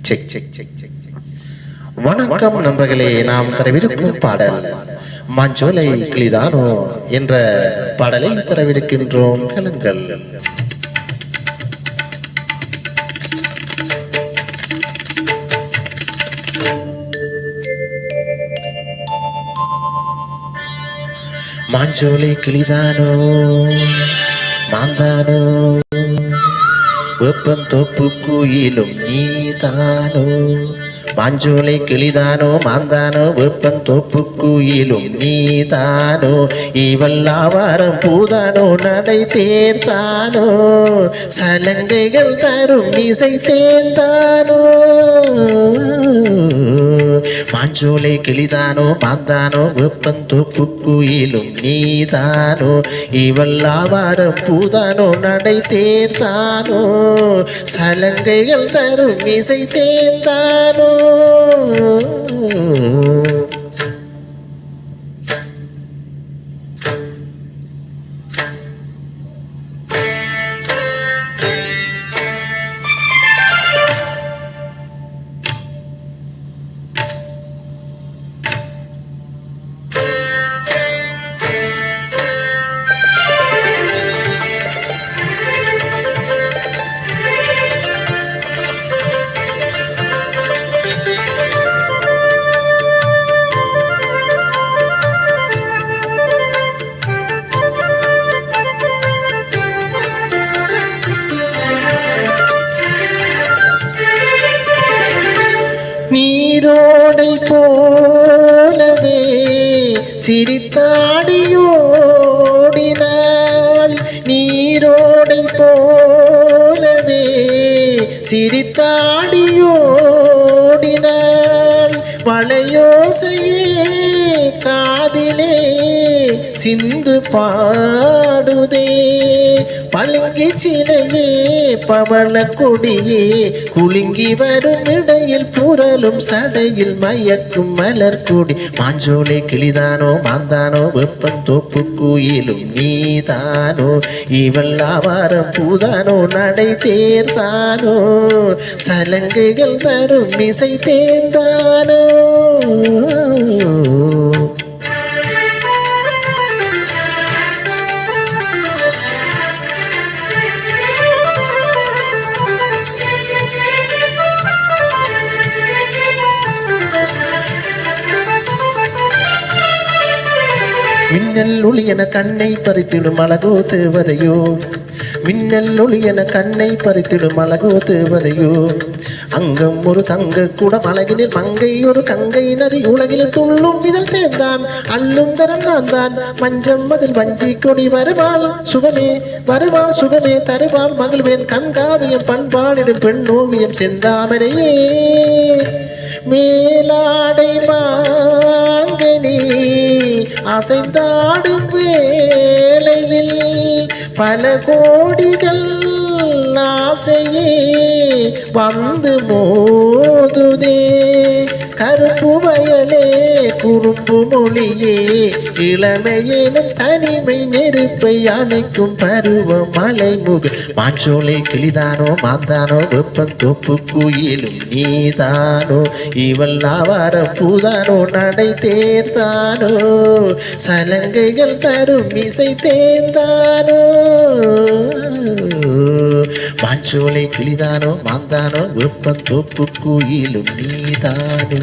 Check check check check. வணக்கம் நண்பர்களே, நாம் தரவிருக்கும் பாடல் மஞ்சோலை கிளிதானோ என்ற பாடலை தரவிருக்கின்றோம். கேளுங்கள். மஞ்சோலை கிளிதானோ மாந்தானோ வெப்பந்தோப்பு குயிலும் நீதானோ. மஞ்சோலை கிளிதானோ மாந்தானோ வெப்பந்தோப்பு குயிலும் நீதானோ. இவல்லாவாரம் பூதானோ நடை தேர்தானோ. சலங்கைகள் தரும் இசை தேர்ந்தானோ. மஞ்சோலை கிளிதானோ மாந்தானோ வெப்பந்தோப்பு குயிலும் நீதானோ. இவல்லாவாரம் பூதானோ நடை தேர்தானோ. சலங்கைகள் தரும் இசை தேர்ந்தானோ. நீரோடை போலவே சிரித்தாடியோடினாள். நீரோடை போலவே சிரித்தாடியோடினாள். மலையோசையே காதிலே சிந்து பாடுதே. பழுங்கி சிலையே பவள கொடியே குலுங்கி வரும் இடையில் புரளும் சடையில் மயக்கும் மலர் கொடி. மாஞ்சோலை கிளிதானோ மாந்தானோ வெப்பந்தோப்பு குயிலும் நீதானோ. இவல்லாவாரம் பூதானோ நடை தேர்தானோ. சலங்கைகள் தரும் இசை தேர்ந்தானோ. மின்னல் ஒளி என கண்ணை பறித்திடும் அழகோ தேவதையோ. மின்னல் ஒளி என கண்ணை பறித்திடும் அழகோ தேவதையோ. அங்கம் ஒரு தங்க கூட அழகினில் மங்கை ஒரு கங்கை நதி. உலகில் துள்ளும் இதழ் சேர்ந்தான் அள்ளும் தரம் நான் தான். மஞ்சம் அதில் வஞ்சி கொடி வருவாள் சுகமே வருவாள் சுகமே தருவாள் மகிழ்வேன். கண்காவியம் பண்பாடிடும் பெண் ஓவியம் செந்தாமரையே. மேலாடை மாங்கனி அசைந்தாடும் வேளையில் பல கோடிகள் ஆசையே வந்து மோதுதே. கருப்பு வயலே குறும்பு மொழியே இளமையேனும் தனிமை நெருப்பை அணைக்கும் பருவ மலை முக. மாஞ்சோலை கிளிதானோ மாந்தானோ வெப்பந்தோப்பு குயிலும் நீதானோ. இவல்லாவாரம் பூதானோ நடை தேர்தானோ. சலங்கைகள் தரும் இசை தேர்ந்தானோ. மாஞ்சோலை கிளிதானோ மாந்தானோ வெப்பந்தோப்பு குயிலும் நீதானோ.